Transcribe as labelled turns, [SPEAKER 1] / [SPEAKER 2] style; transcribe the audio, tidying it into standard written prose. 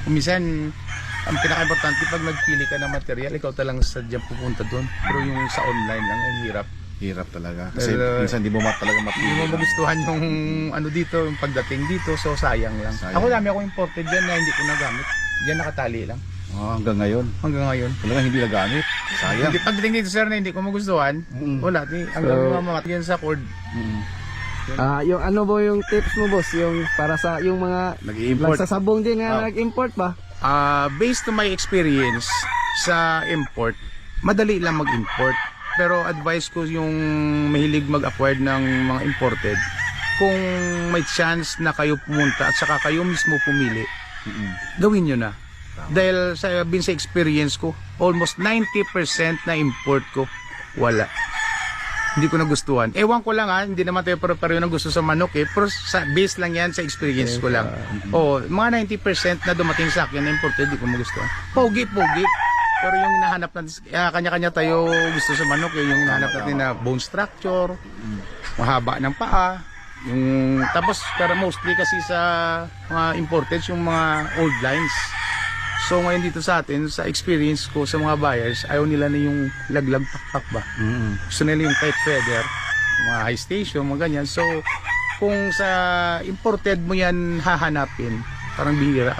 [SPEAKER 1] Minsan, ang pinaka-importante pag nagpili ka ng material, ikaw talang sadyang pupunta doon. Pero yung sa online lang, ang hirap.
[SPEAKER 2] Hirap talaga. Kasi
[SPEAKER 1] Pero,
[SPEAKER 2] minsan di mo talaga mapili.
[SPEAKER 1] Hindi mo magustuhan yung ano dito, yung pagdating dito, so sayang lang.
[SPEAKER 2] Sayang.
[SPEAKER 1] Ako dami ako imported dyan na hindi ko nagamit. Diyan nakatali lang.
[SPEAKER 2] Hanggang ngayon.
[SPEAKER 1] Hanggang ngayon.
[SPEAKER 2] Talagang hindi nagamit. Sayang.
[SPEAKER 1] Hindi, pagdating dito sir na hindi ko magustuhan, wala. Hanggang mamamatyan sa cord.
[SPEAKER 3] Yung ano ba yung tips mo boss? Yung para sa yung mga
[SPEAKER 2] Nag-i-import.
[SPEAKER 3] nagsasabong din nga nag-import ba?
[SPEAKER 1] Based to my experience sa import, madali lang mag-import. Pero advice ko yung mahilig mag-acquire ng mga imported, kung may chance na kayo pumunta at saka kayo mismo pumili, gawin nyo na. Dahil sa experience ko, almost 90% na import ko, wala. Hindi ko nagustuhan. Ewan ko lang hindi naman tayo pareho ng gusto sa manok pero sa base lang yan sa experience ko lang. Mga 90% na dumating sa akin na imported, hindi ko magustuhan. Pogi. Pero yung hinahanap natin, kanya-kanya tayo gusto sa manok, yung hinahanap natin na bone structure, mahaba ng paa, yung tapos pero mostly kasi sa mga imported yung mga old lines. So ngayon dito sa atin, sa experience ko sa mga buyers, ayaw nila na yung laglag pakpak ba. Gusto nila yung tight feather, mga high station, mga ganyan. So kung sa imported mo yan hahanapin, parang bihira.